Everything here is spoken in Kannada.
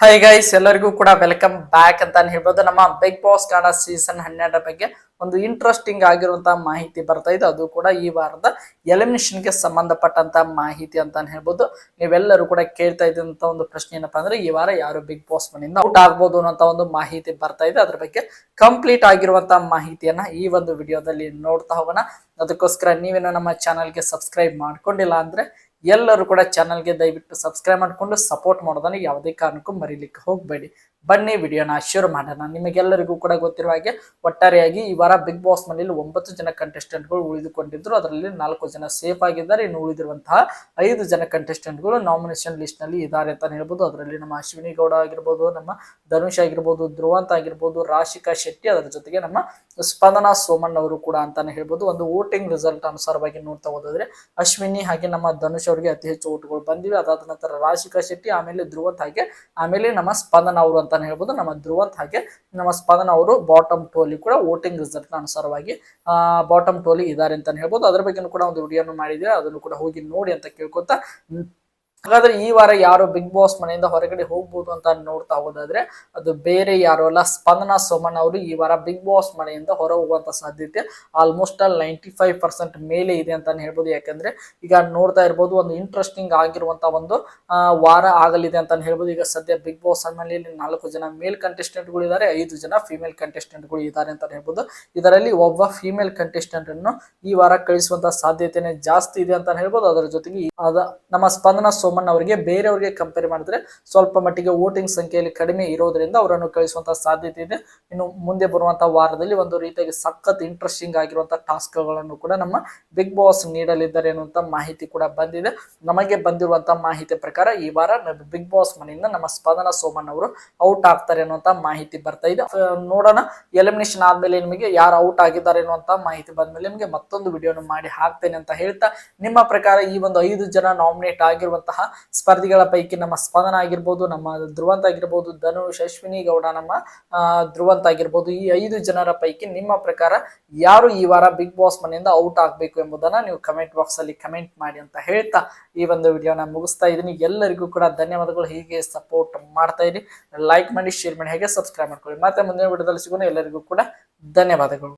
ಹಾಯ್ ಗೈಸ್, ಎಲ್ಲರಿಗೂ ಕೂಡ ವೆಲ್ಕಮ್ ಬ್ಯಾಕ್ ಅಂತ ಹೇಳ್ಬೋದು. ನಮ್ಮ ಬಿಗ್ ಬಾಸ್ ಕನ್ನಡ ಸೀಸನ್ 12 ಬಗ್ಗೆ ಒಂದು ಇಂಟ್ರೆಸ್ಟಿಂಗ್ ಆಗಿರುವಂತಹ ಮಾಹಿತಿ ಬರ್ತಾ ಇದೆ. ಅದು ಕೂಡ ಈ ವಾರದ ಎಲಿಮಿನೇಷನ್ ಗೆ ಸಂಬಂಧಪಟ್ಟಂತ ಮಾಹಿತಿ ಅಂತ ಹೇಳ್ಬೋದು. ನೀವೆಲ್ಲರೂ ಕೂಡ ಕೇಳ್ತಾ ಇದ್ದಂತ ಒಂದು ಪ್ರಶ್ನೆ ಏನಪ್ಪಾ ಅಂದ್ರೆ, ಈ ವಾರ ಯಾರು ಬಿಗ್ ಬಾಸ್ ಮನೆಯಿಂದ ಔಟ್ ಆಗ್ಬೋದು ಅನ್ನೋ ಒಂದು ಮಾಹಿತಿ ಬರ್ತಾ ಇದೆ. ಅದ್ರ ಬಗ್ಗೆ ಕಂಪ್ಲೀಟ್ ಆಗಿರುವಂತಹ ಮಾಹಿತಿಯನ್ನ ಈ ಒಂದು ವಿಡಿಯೋದಲ್ಲಿ ನೋಡ್ತಾ ಹೋಗೋಣ. ಅದಕ್ಕೋಸ್ಕರ ನೀವೇನೋ ನಮ್ಮ ಚಾನಲ್ಗೆ ಸಬ್ಸ್ಕ್ರೈಬ್ ಮಾಡ್ಕೊಂಡಿಲ್ಲ ಅಂದ್ರೆ ಎಲ್ಲರೂ ಕೂಡ ಚಾನಲ್ಗೆ ದಯವಿಟ್ಟು ಸಬ್ಸ್ಕ್ರೈಬ್ ಮಾಡಿಕೊಂಡು ಸಪೋರ್ಟ್ ಮಾಡೋದನ್ನ ಯಾವುದೇ ಕಾರಣಕ್ಕೂ ಮರಿಲಿಕ್ಕೆ ಹೋಗಬೇಡಿ. ಬನ್ನಿ ವಿಡಿಯೋನ ಶುರು ಮಾಡೋಣ. ನಿಮಗೆಲ್ಲರಿಗೂ ಕೂಡ ಗೊತ್ತಿರುವ ಹಾಗೆ ಒಟ್ಟಾರೆಯಾಗಿ ಈ ವಾರ ಬಿಗ್ ಬಾಸ್ ಮನೆಯಲ್ಲಿ 9 ಜನ ಕಂಟೆಸ್ಟೆಂಟ್ಗಳು ಉಳಿದುಕೊಂಡಿದ್ರು. ಅದರಲ್ಲಿ 4 ಜನ ಸೇಫ್ ಆಗಿದ್ದಾರೆ. ಇನ್ನು ಉಳಿದಿರುವಂತಹ 5 ಜನ ಕಂಟೆಸ್ಟೆಂಟ್ಗಳು ನಾಮಿನೇಷನ್ ಲಿಸ್ಟ್ ನಲ್ಲಿ ಇದ್ದಾರೆ ಅಂತ ಹೇಳ್ಬೋದು. ಅದರಲ್ಲಿ ನಮ್ಮ ಅಶ್ವಿನಿ ಗೌಡ ಆಗಿರ್ಬೋದು, ನಮ್ಮ ಧನುಷ್ ಆಗಿರ್ಬೋದು, ಧ್ರುವಂತ್ ಆಗಿರ್ಬೋದು, ರಾಶಿಕಾ ಶೆಟ್ಟಿ, ಅದರ ಜೊತೆಗೆ ನಮ್ಮ ಸ್ಪಂದನಾ ಸೋಮಣ್ಣ ಅವರು ಕೂಡ ಅಂತಾನೆ ಹೇಳ್ಬೋದು. ಒಂದು ವೋಟಿಂಗ್ ರಿಸಲ್ಟ್ ಅನುಸಾರವಾಗಿ ನೋಡ್ತಾ ಹೋದ್ರೆ ಅಶ್ವಿನಿ ಹಾಗೆ ನಮ್ಮ ಧನುಷ್ ಅವರಿಗೆ ಅತಿ ಹೆಚ್ಚು ಓಟ್ಗಳು ಬಂದಿವೆ. ಅದಾದ ನಂತರ ರಾಶಿಕಾ ಶೆಟ್ಟಿ, ಆಮೇಲೆ ಧ್ರುವಂತ್, ಹಾಗೆ ಆಮೇಲೆ ನಮ್ಮ ಸ್ಪಂದನ ಅವರು ಅಂತಾನೆ ಹೇಳ್ಬೋದು. ನಮ್ಮ ಧ್ರುವಂತ್ ಹಾಗೆ ನಮ್ಮ ಸ್ಪಂದನ ಅವರು ಬಾಟಮ್ ಟೂ ಅಲ್ಲಿ ಕೂಡ ವೋಟಿಂಗ್ ರಿಸಲ್ಟ್ ನ ಅನುಸಾರವಾಗಿ ಬಾಟಮ್ ಟೂ ಅಲ್ಲಿ ಇದ್ದಾರೆ ಅಂತಾನೆ ಹೇಳ್ಬೋದು. ಅದ್ರ ಬಗ್ಗೆ ಕೂಡ ಒಂದು ವಿಡಿಯೋನು ಮಾಡಿದ್ರೆ ಅದನ್ನು ಕೂಡ ಹೋಗಿ ನೋಡಿ ಅಂತ ಕೇಳ್ಕೊತಾ, ಹಾಗಾದ್ರೆ ಈ ವಾರ ಯಾರು ಬಿಗ್ ಬಾಸ್ ಮನೆಯಿಂದ ಹೊರಗಡೆ ಹೋಗ್ಬೋದು ಅಂತ ನೋಡ್ತಾ ಹೋದಾದ್ರೆ ಅದು ಬೇರೆ ಯಾರು ಅಲ್ಲ, ಸ್ಪಂದನಾ ಸೋಮಣ್ಣ ಅವರು ಈ ವಾರ ಬಿಗ್ ಬಾಸ್ ಮನೆಯಿಂದ ಹೊರ ಹೋಗುವಂತ ಸಾಧ್ಯತೆ ಆಲ್ಮೋಸ್ಟ್ 95% ಮೇಲೆ ಇದೆ ಅಂತಾನೆ ಹೇಳ್ಬೋದು. ಯಾಕಂದ್ರೆ ಈಗ ನೋಡ್ತಾ ಇರ್ಬೋದು, ಒಂದು ಇಂಟ್ರೆಸ್ಟಿಂಗ್ ಆಗಿರುವಂತ ಒಂದು ವಾರ ಆಗಲಿದೆ ಅಂತಾನೆ ಹೇಳ್ಬೋದು. ಈಗ ಸದ್ಯ ಬಿಗ್ ಬಾಸ್ ಮನೆಯಲ್ಲಿ 4 ಜನ ಮೇಲ್ ಕಂಟೆಸ್ಟೆಂಟ್ ಗಳು ಇದ್ದಾರೆ, 5 ಜನ ಫಿಮೇಲ್ ಕಂಟೆಸ್ಟೆಂಟ್ ಗಳು ಇದ್ದಾರೆ ಅಂತ ಹೇಳ್ಬೋದು. ಇದರಲ್ಲಿ ಒಬ್ಬ ಫಿಮೇಲ್ ಕಂಟೆಸ್ಟೆಂಟ್ ಅನ್ನು ಈ ವಾರ ಕಳಿಸುವಂತ ಸಾಧ್ಯತೆನೆ ಜಾಸ್ತಿ ಇದೆ ಅಂತ ಹೇಳ್ಬೋದು. ಅದರ ಜೊತೆಗೆ ನಮ್ಮ ಸ್ಪಂದನಾ ಸೋಮಣ್ಣ ಅವರಿಗೆ ಬೇರೆಯವರಿಗೆ ಕಂಪೇರ್ ಮಾಡಿದ್ರೆ ಸ್ವಲ್ಪ ಮಟ್ಟಿಗೆ ವೋಟಿಂಗ್ ಸಂಖ್ಯೆಯಲ್ಲಿ ಕಡಿಮೆ ಇರೋದ್ರಿಂದ ಅವರನ್ನು ಕಳಿಸುವಂತಹ ಸಾಧ್ಯತೆ ಇದೆ. ಇನ್ನು ಮುಂದೆ ಬರುವಂತಹ ವಾರದಲ್ಲಿ ಒಂದು ರೀತಿಯಾಗಿ ಸಖತ್ ಇಂಟ್ರೆಸ್ಟಿಂಗ್ ಆಗಿರುವಂತಹ ಟಾಸ್ಕ್ ಗಳನ್ನು ಕೂಡ ನಮ್ಮ ಬಿಗ್ ಬಾಸ್ ನೀಡಲಿದ್ದಾರೆ ಅನ್ನುವಂತ ಮಾಹಿತಿ ಕೂಡ ಬಂದಿದೆ. ನಮಗೆ ಬಂದಿರುವಂತಹ ಮಾಹಿತಿ ಪ್ರಕಾರ ಈ ವಾರ ಬಿಗ್ ಬಾಸ್ ಮನೆಯಿಂದ ನಮ್ಮ ಸ್ಪಂದನಾ ಸೋಮಣ್ಣ ಅವರು ಔಟ್ ಆಗ್ತಾರೆ ಅನ್ನುವಂತ ಮಾಹಿತಿ ಬರ್ತಾ ಇದೆ. ನೋಡೋಣ, ಎಲಿಮಿನೇಷನ್ ಆದ್ಮೇಲೆ ನಿಮಗೆ ಯಾರು ಔಟ್ ಆಗಿದ್ದಾರೆ ಅನ್ನುವಂತ ಮಾಹಿತಿ ಬಂದ್ಮೇಲೆ ನಿಮಗೆ ಮತ್ತೊಂದು ವಿಡಿಯೋನ ಮಾಡಿ ಹಾಕ್ತೇನೆ ಅಂತ ಹೇಳ್ತಾ, ನಿಮ್ಮ ಪ್ರಕಾರ ಈ ಒಂದು 5 ಜನ ನಾಮಿನೇಟ್ ಆಗಿರುವಂತಹ ಸ್ಪರ್ಧಿಗಳ ಪೈಕಿ ನಮ್ಮ ಸ್ಪಂದನ ಆಗಿರ್ಬೋದು, ನಮ್ಮ ಧ್ರುವಂತ್ ಆಗಿರ್ಬೋದು, ಧನುಷ್, ಅಶ್ವಿನಿ ಗೌಡ, ನಮ್ಮ ಧ್ರುವಂತ್ ಆಗಿರ್ಬೋದು, ಈ 5 ಜನರ ಪೈಕಿ ನಿಮ್ಮ ಪ್ರಕಾರ ಯಾರು ಈ ವಾರ ಬಿಗ್ ಬಾಸ್ ಮನೆಯಿಂದ ಔಟ್ ಆಗ್ಬೇಕು ಎಂಬುದನ್ನ ನೀವು ಕಮೆಂಟ್ ಬಾಕ್ಸ್ ಅಲ್ಲಿ ಕಮೆಂಟ್ ಮಾಡಿ ಅಂತ ಹೇಳ್ತಾ ಈ ಒಂದು ವಿಡಿಯೋನ ಮುಗಿಸ್ತಾ ಇದ್ದೀನಿ. ಎಲ್ಲರಿಗೂ ಕೂಡ ಧನ್ಯವಾದಗಳು. ಹೀಗೆ ಸಪೋರ್ಟ್ ಮಾಡ್ತಾ ಇರಿ, ಲೈಕ್ ಮಾಡಿ, ಶೇರ್ ಮಾಡಿ, ಹಾಗೆ ಸಬ್ಸ್ಕ್ರೈಬ್ ಮಾಡ್ಕೊಳ್ಳಿ. ಮತ್ತೆ ಮುಂದಿನ ವಿಡಿಯೋದಲ್ಲಿ ಸಿಗೋಣ. ಎಲ್ಲರಿಗೂ ಕೂಡ ಧನ್ಯವಾದಗಳು.